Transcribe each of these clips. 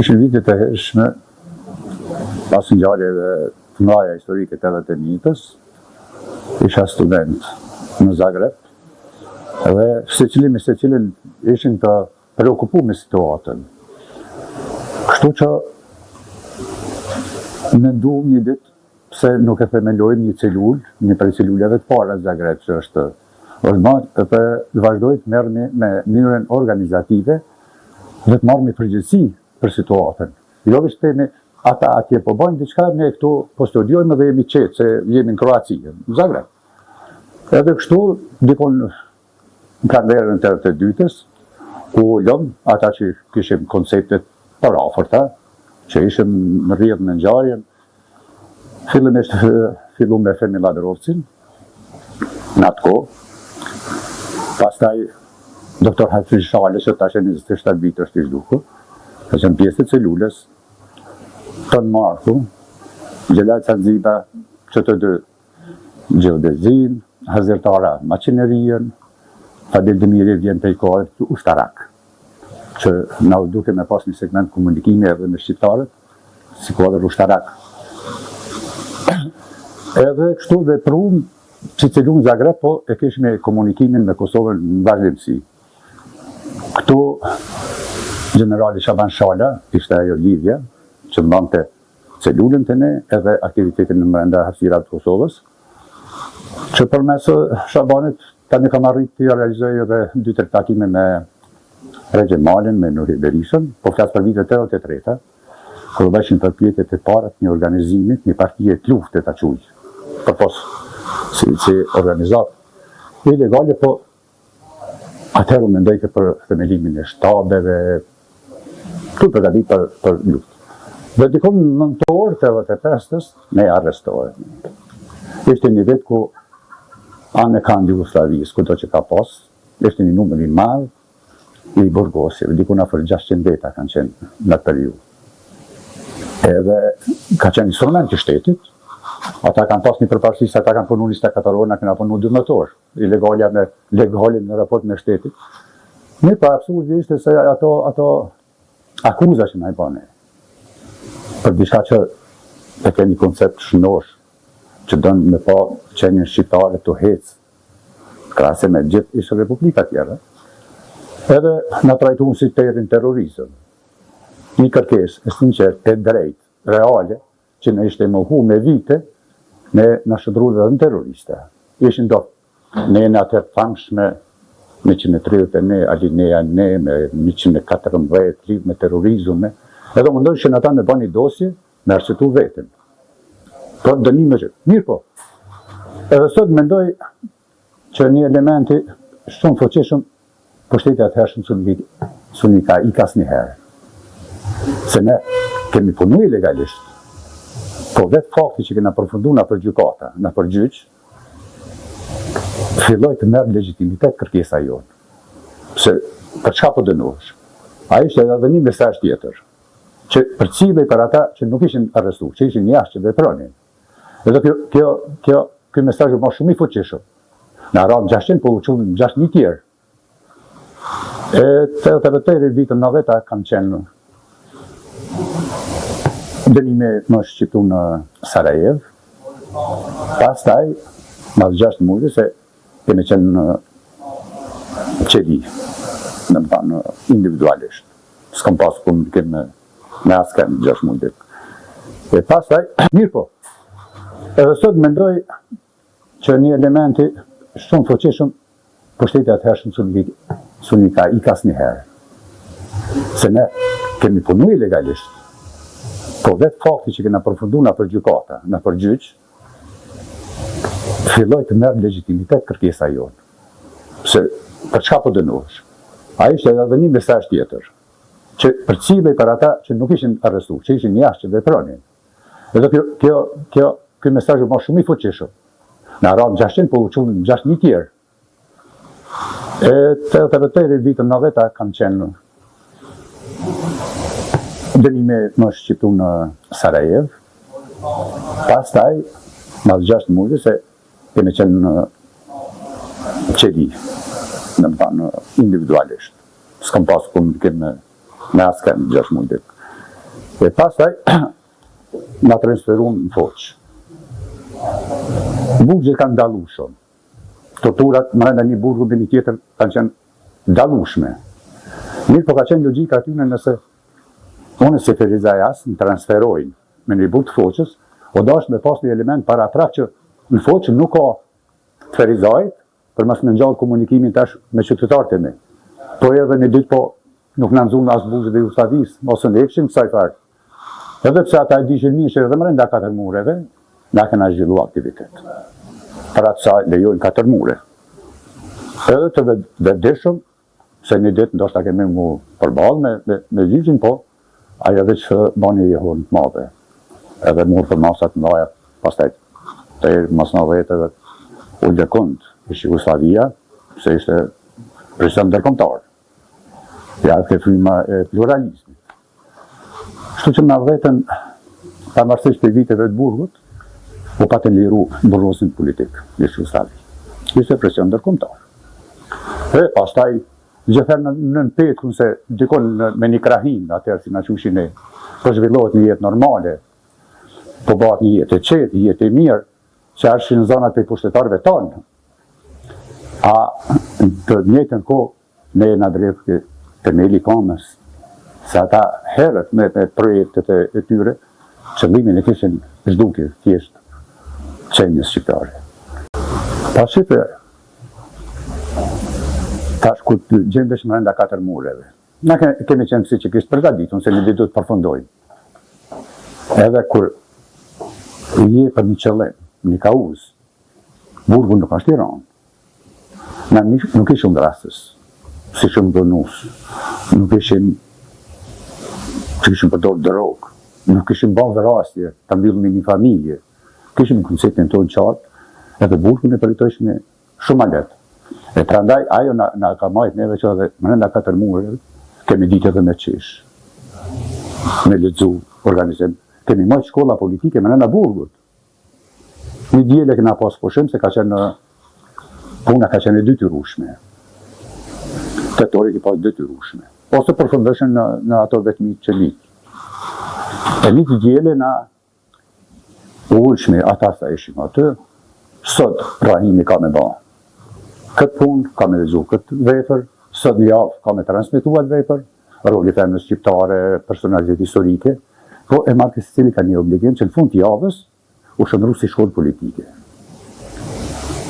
Ishin vitet e hershme, pas ngjarjeve të mëdha historike të 81-s, isha student në Zagreb, dhe secili me secilin ishin të preokupuar me situatën. Kështu që menduam një ditë pse nuk e themelojmë një celul, një prej celulave të para në Zagreb, që është ormat, dhe vazhdoj të merremi me mënyrën organizative dhe të marrëmi përgjegjësi për situatën. Jo vetëm themi ata atje po bojnë diçka, ne këtu po studiojmë dhe jemi qetë se jemi në Kroaci, në Zagreb. Edhe kështu dikon në kanverën të 82-s, ku ullëm ata që kishim konceptet për afërta, që ishim në rrjedhë në ngjarjen. Fillimisht fillu me Femi Ladrovcin, në atë kohë. Pastaj doktor Hafriz Shale, që tash e 27 vite është i zhdukur, ka qenë pjesë të celulës, Ton Marku, Gjelal Sanziba, që të dy geodezin, Hazertara maqinerien, Fadil Demiri vjen prej kohët ushtarak, që na u duke me pas një segment komunikimi edhe me shqiptarët, si kuadër ushtarak. Edhe kështu vepruam që celu në Zagreb, po e kishme komunikimin me Kosovën në vazhdimsi. Këtu generali Shaban Shala, ishte ajo lidhja, që mbante celulën të ne, edhe aktivitetin në brenda hapësirat të Kosovës, që përmes Shabanit tani kam arrit të realizoj edhe 2-3 takime me Regje Malin, me Nuri Berishën, po flasë për vitet 83-ta, kërë bëshin përpjetet e parat një organizimit, një partije të luftet a quj, për pos si organizat ilegale, po atëherë me ndojke për themelimin e shtabeve, të përgatit për luft. Dhe dikon në nëntor të 85-ës, ne arrestohet. Ishte një vit ku anë e kanë Jugoslavisë, ku do që ka pas, ishte një numër i madh i burgosive, dikun afër 600 veta kanë qenë në periudhë. Edhe ka qenë instrument i shtetit, ata kanë pas një përparësi se ata kanë punu 24 orë, na kanë punu 12 orë, ilegalja me legalin në raport me shtetit. Një pa absurdi ishte se ato akuza që na i bane, për diçka që e ke një koncept shënosh, që dënë me pa qenjën shqiptare të hecë, krahase me gjithë ishë republika tjera, edhe na trajtuan si terin terrorizëm. Një kërkes e sinqert e drejt, reale, që ne ishte mohu me vite, ne në shëdru dhe në terroriste. Ishin do, ne në atër famsh me 131 alineja ne, me 114 lidh me terrorizme, edhe mundon që në ata me bani dosje, me arsëtu vetën. Po dënime që, mirë po. Edhe sot mendoj që një elementi shumë foqeshëm, pushteti atëhershëm su një ka ikas një herë. Se ne kemi punu ilegalisht, po vetë fakti që kena përfundu në për gjykata, në për gjyq, filloj të merë legitimitet kërkesa jonë. Se për çka po dënohesh? A ishte edhe një mesazh tjetër, që për cilë për ata që nuk ishin arrestu, që ishin jashtë që vepronin. Edhe kjo mesazh më shumë i fuqishëm. Në radhë 600, po u qunë 6.000 tjerë. E të vëtëri vitën 90-ta kam qenë dënime më shqiptu në Sarajev, pastaj, mas 6 muajve, se kemi qenë në qeli, në më thanë individualisht. S'kam pasë komunikim me asken 6 muajve. E pastaj, mirë po, edhe sot mendoj që një elementi shumë fuqishëm, pushteti atëhershëm su një ka ikas një herë. Se ne kemi punu ilegalisht, po vetë fakti që kena përfundu në për gjykata, në për gjyq, filloj të merë legitimitet kërkesa jonë. Se për çka po dënohesh? A ishte edhe një mesazh tjetër, që për cilë për ata që nuk ishin arrestu, që ishin jashtë që vepronin. Edhe kjo mesazh më shumë i fuqishëm. Në radhë 600, po u qunë 6.000 tjerë. E të vëtëri vitën 90-ta kam qenë dënime më shqiptu në Sarajev, pastaj, mas 6 muajve, se kemi qenë në qeli, në më thanë individualisht. S'kam pasë komunikim me asken 6 muajve. E pastaj, na transferuam në Foç. Burgjet kanë dallu shumë. Torturat brenda një burgu me një tjetër kanë qenë dallueshme. Mirë po ka qenë logjika aty nëse unë se Ferizajas në transferojnë me një burg të Foçës, o dash me pas një element para prap që në Foçë nuk ka Ferizajt, për mas me ngjallë komunikimin tash me qytetarët e mi. Po edhe një ditë po nuk në nëzun as burgjet e Jugosllavisë, ose në ekshim kësaj farë. Edhe pse ata e dishin mirë që edhe brenda 4 mureve, na kena zhvillu aktivitet. Për atë sa lejojnë 4 mure. Edhe të vetëdijshëm, se një ditë ndoshta kemi mu përballë me ligjin, po ajo edhe që bani jehon të madhe. Edhe murë për masat të mëdha, pastaj të mas 90-eve u lëkund ish Jugoslavia, se ishte presion ndërkombëtar. Ja ke fryma e pluralizmit. Kështu që në 90-ën, pavarësisht për viteve të burgut, u patën liru burgozin politik në Jugosllavi. Ishte presion ndërkombëtar. E pastaj gjithë në petkun se dikon me një krahin, atëherë si na qushin ne, po zhvillohet një jetë normale, po bëhet një jetë e qetë, një jetë e mirë, që arshin në zonat për pushtetarëve tonë. A të njëjtën kohë, ne na drejtë themeli kamës, se ata herët me projektet e tyre, qëllimin e kishin zhdukje, thjesht, qenjës shqiptare. Pa shqipe, tash ku të gjendesh brenda 4 mureve. Na kemi qenë si që kishtë përgatitur, se një ditë të përfundojnë. Edhe kur je për një qëllim, një kauz, burgu nuk është Tiranë. Na nuk ishim drastës, si shumë dënus, nuk ishim përdor drogë, nuk ishim bërë vrasje, të mbyllëm një familje, kishim konceptin tonë qartë, edhe burgun e përritojshme shumë letë. E prandaj, ajo na ka majtë neve që edhe brenda 4 mureve, kemi ditë edhe me qesh, me lexu, organizim, kemi majtë shkolla politike brenda burgut. Një djele kena pas pushim se ka qenë puna ka qenë detyrueshme. Tetori ki pas detyrueshme. Ose përfundoshin në ato vetmi që liqë. E një djele na ullshme, ata sa ishim aty, sot Rahimi ka me ba. Këtë punë ka me lezu këtë vepër, sot një javë ka me transmituat vepër, roli femnës shqiptare, personalitet historike, po e marrë kësë cili ka një obligim që në fund të javës u shëndru si shkollë politike.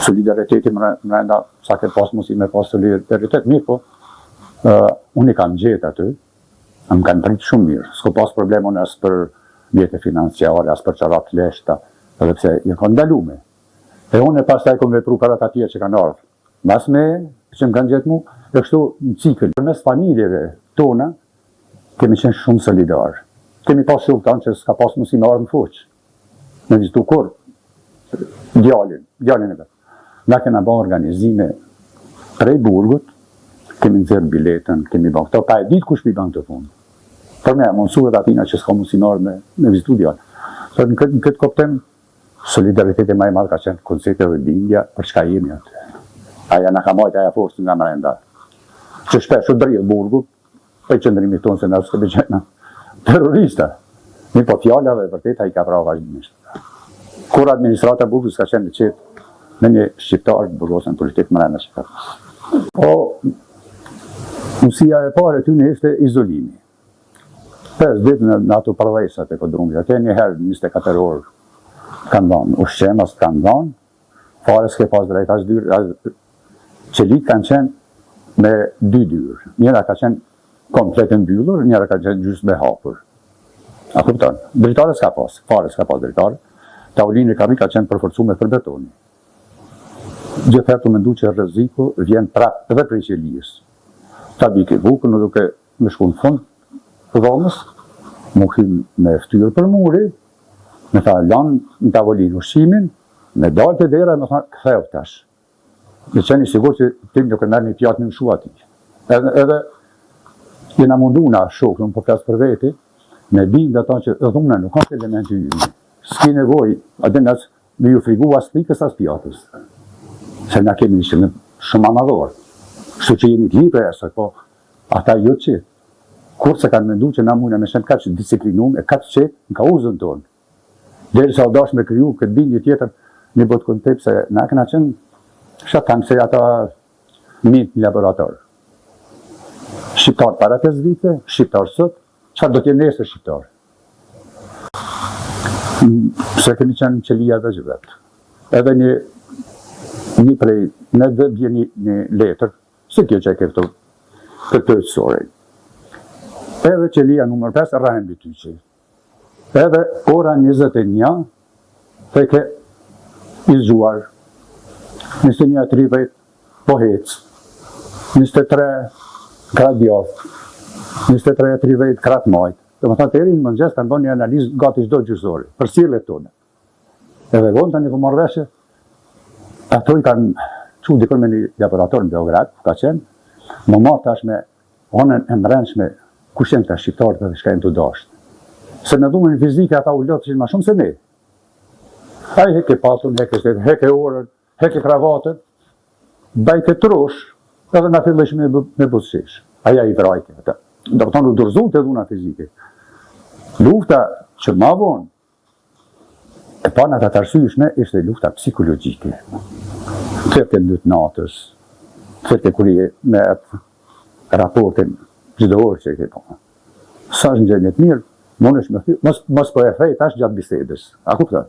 Solidariteti mrenda, sa ke pas musi me pas solidaritet, mirë po, unë i kam gjetë aty, më kanë pritë shumë mirë, s'ko pas problemon as për mjete financiare, as për qarat leshta, edhe pse i kanë ndalume. E unë e pas taj kom vepru për ata tjerë që kanë ardhë. Mas me, që më kanë gjetë mu, e kështu në cikël. Për mes familjeve tona, kemi qenë shumë solidarë. Kemi pas shumë tanë që s'ka pas musi me ardhë në Foç. Me vizitu kur? Djalin e vetë. Na kena ba organizime prej burgut, kemi nëzirë biletën, kemi ba këto, pa e ditë kush mi ban të punë. Për me, mundësuhet atina që s'ka musi me ardhë me vizitu djalin. Në këtë koptem, solidariteti ma e madhë ka qenë koncepte dhe bindja për çka jemi atë. Aja na ka majtë aja forës nga mrenda. Që shpesh u drejë burgu, për qëndrimi tonë se nësë këmë qenë terrorista. Mi po fjallave vërtet a i ka pra vazhdimisht. Kur administrata burgu s'ka qenë në qetë me një shqiptar të burgosën politik mrenda që ka. Po, mësia e pare ty në ishte izolimi. 5 ditë në ato përvejsat e kodrumit. Ate njëherë 24 orë kanë dhanë, ushqemas kanë dhanë, fare s'ke pas drejt as dyrë, qelit kanë qenë me 2 dyrë. Njëra ka qenë komplet mbyllur, njëra ka qenë gjysë me hapur. A kupton? Dritare s'ka pas, fare s'ka pas dritare. Tavolinë e kami ka qenë përforcume për betoni. Gjithë të mendu që rreziku vjen prap edhe prej qelijës. Ta bike bukën, duke me shku në fund të dhomës, mu him me ftyrë për muri, me tha lanë në tavolinë ushqimin, me dalë të dera e me tha këtheu tash. Dhe qeni sigur që tim nuk e merë një pjatë në mshu ati. Edhe jena mundu na shokë, në po flasë për veti, me bindë ata që dhumna nuk ka elementi ymi. S'ki nevoj, adin as me ju frigu as pikës as pjatës. Se na kemi një qëllim shumë amadhor. Kështu që jemi të libra e po ata jo që kur se kanë mendu që na mujna me shenë kaq disiplinum e kaq qetë në kauzën tonë. Deri sa u dash me kriju këtë bindje tjetër një botë koncept se na kena qenë shatan se ata mint në laborator. Shqiptar para 5 vite, shqiptar sot, çfarë do të jenë nesër shqiptar? Se kemi qenë qelia dhe gjithet. Edhe një prej, ne dhe bje një letër, se kjo që e këto këtë sore. Edhe qelia numër 5, rrahen bityqi. Edhe ora 21, të ke izgjuar, 21:30, po hec, 23, krat djath, 23:30, krat majt. Dhe më thënë të eri në mëngjes kanë bërë një analizë gati çdo gjysore, për sjelljet tona. Edhe vonë tani ku marrë veshje, ato i kanë çu dikon me një laborator në Beograd, ka qenë, më marrë tash me onën e mbrëmshme kush janë këta shqiptarët dhe çka janë të dashur. Se në dhumën fizike ata u lotëshin ma shumë se ne. Ai heke patun, heke shtetë, heke orën, heke kravatën, bajke trosh, edhe na fillesh me buzëqish. Aja i vrajke. Do të thonë u dorëzu të dhuna fizike. Lufta që ma vonë, e pa në të arsyeshme, ishte lufta psikologjike. Tërte lutë natës, tërte kur i me raportin çdo orë që e ke po. Sa është në gjenjet mirë, mos po e thej tash gjatë bisedës. A kupton?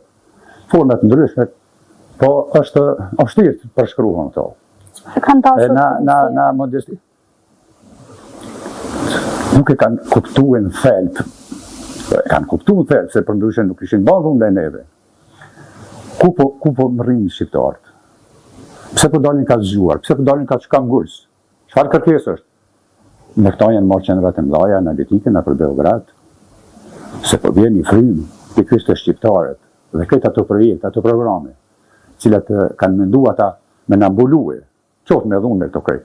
Format ndryshme, po është vështirë të përshkruhen këto. Na modesti. Nuk e kanë kuptuar në thelb. Kanë kuptuar në thelb se për ndryshe nuk ishin ballë ndaj neve. Ku po rrinë shqiptarët? Pse po dalin ka zgjuar? Pse po dalin ka shkamguls? Çfarë kërkesë është? Me këta janë marrë qendrat e mëdha analitike në për Beograd. Se po vjen një frym pikërisht të shqiptarët dhe këtë ato projekte, ato programe, cilat kanë menduar ata me na mbulue, qoftë me dhunë këto krejt.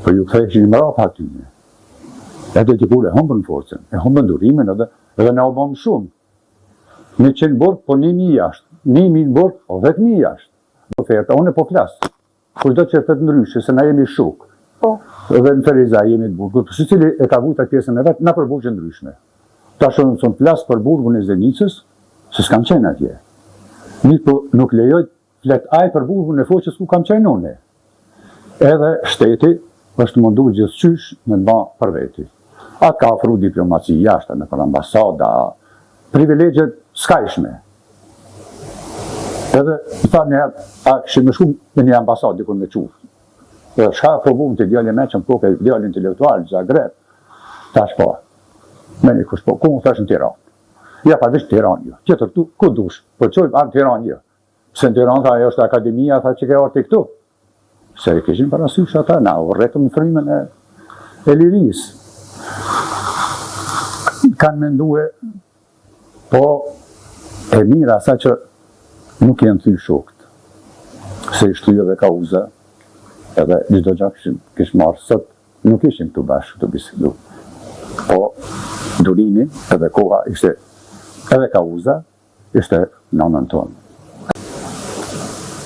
Po ju ktheheshin mbrapa aty. Edhe dikur e humbën forcën, e humbën durimin edhe na u bëm shumë. 100 burg, po 1000 jashtë. 1000 burg, po 10.000 jashtë. Oferta, unë po flas. Kushdo që të ndryshë, se na jemi shuk. Edhe në Feriza jemi të burgut, si cili e ka vujta pjesën e vetë, na për burgje ndryshme. Ta shumë të flas për burgun e Zenicës, se s'kam qenë atje. Mirë po nuk lejoj flet aj për burgun e Foqës ku kam qenë une. Edhe shteti është mundu gjithçysh me të ba për veti. A ka ofru diplomaci jashtë në për ambasada, privilegjet skajshme. Edhe tha njëherë, a këshim me shumë me një ambasadë dikun me qufë. Dhe shka provumë të djallë me që më poke djallë intelektual, Zagreb, tash po, me një kush po, ku më thash në Tiranë. Ja pa vishë Tiranë jo, tjetër tu, ku dush, përqojmë anë Tiranë jo. Se në Tiranë tha, ajo është akademia, tha që ke arti këtu. Se e kishin parasysh ata, na u rretëm në frymën e lirisë. Kanë mendue, po e mira sa që nuk janë thy shokët. Se i shtyje dhe kauza, edhe çdo gjë kishë marrë sot, nuk ishim këtu bashkë të bisedu. Po durimi edhe koha ishte, edhe kauza, ishte nënën tonë.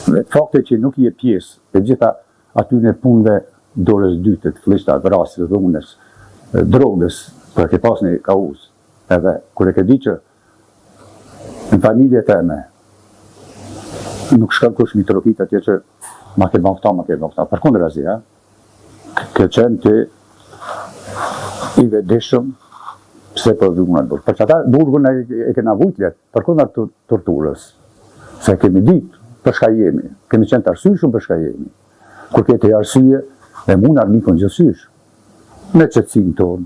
Dhe fakte që nuk je pjesë e gjitha aty në punëve dorës dytë të flishta, vrasit, dhunës, drogës, për ke pas një kauz. Edhe, kur e ke di që në familje teme, nuk shkëm kush mitrokit atje që ma ke bëfta. Për kundër azi, ke qenë të i vedishëm pse për dhunën burg. Për që ata burgun e kena vujtlet, për kundër torturës. Se kemi ditë për shka jemi, kemi qenë të arsyshëm për shka jemi. Kur kete arsye, e mund armikon gjithësysh. Me qëtësin tonë,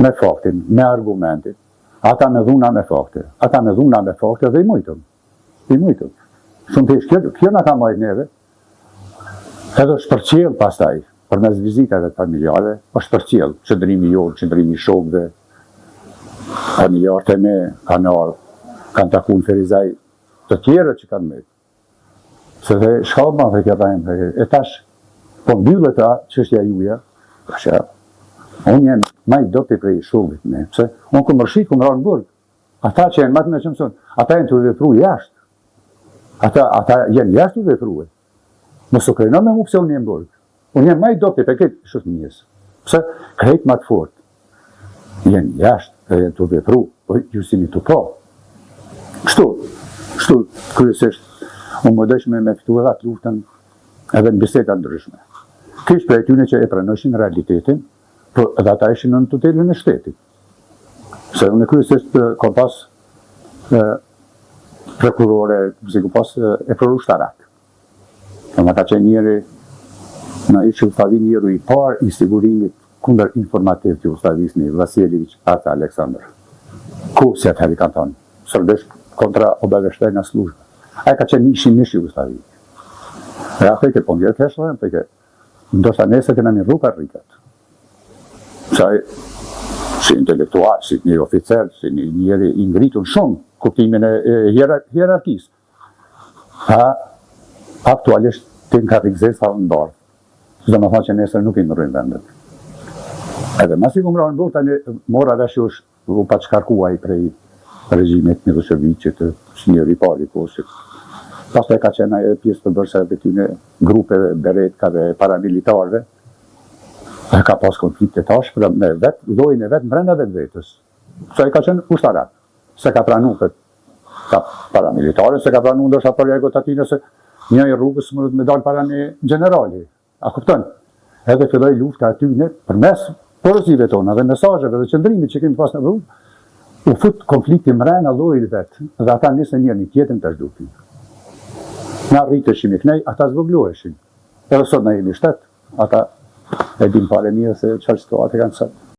me faktin, me argumentin. Ata me dhuna me fakte. Ata me dhuna me fakte dhe i mujtëm. Shumë të ishë, kjo nga ka majtë neve. Edhe është për qelë pastaj, për mes vizitave familjare, është për qelë, qëndrimi jorë, qëndrimi shokve, familjarët e me, kanë taku në Ferizaj, të tjere që kanë me. Se dhe shkallë ma dhe kjo dhajmë, e tash, po mbyllet ta çështja juja, që unë jam ma i dopti prej shokëve me, pse unë ku mërshit, ku më rarë në burg. Ata që janë matë me që mëson, ata janë të vepru jashtë. Ata janë jashtë të vepru. Mos u krejno me mu pse unë jem burg. Unë jam ma i dopti për këtë shosë njës. Pse krejt më të fort jenë jashtë dhe jenë të vepru, po ju sini të po. Kështu, kryesisht, unë më dëshme me këtu edhe atë luftën edhe në biseda ndryshme. Kish për e tyne që e pranëshin realitetin, po edhe ata ishin në tutelin e shtetit. Se unë kryesisht kom pas prokurore, si kom pas e prorushtarat. Në ka qenë njëri, në ishë Ustavi njëru i par i sigurimit kundër informativ që Ustavisni Vasiljević Ata Aleksandr. Ku si atë heri kanë thonë, sërdesh kontra obaveshtaj nga slujshme. A e ka qenë nishi Ustavi. E a peke po njërë keshë, peke ndoshta nese këna një rrupë rrikat. Saj, si intelektual, si një oficer, si njëri i ngritun shumë kuptimin e hierarkisë. Aktualisht të në ka rikëzesa në barë. Së dhe më thonë që nesër nuk i në rrujnë vendet. Edhe masi ku më rrujnë bërë, tani mora vesh u pa qkarkuaj prej regjimit Miloševićit, që njëri pari kosit. Pastaj ka qenë e pjesë të bërse e këtyne grupeve beretkave, paramilitarve, e ka pas konflikte tash me lojnë e vetë mbrenda vetës. Se e ka qenë ushtarat. Se ka pranu ka paramilitare, se ka pranu ndosha kolegot atine se një i rrugës më me dalë para një generali. A kupton? Edhe filloi lufta atyne përmes porozive tona dhe mesazheve dhe qëndrimit që kemi pas në rrugë, u fut konflikti mbrenda llojit vetë dhe ata nisën njëri tjetrin të zhdukin. Na rriteshim i kënej, ata zvogloheshin. Edhe sot na jemi shtet, ata e din fare mirë se çfarë situate kanë sot.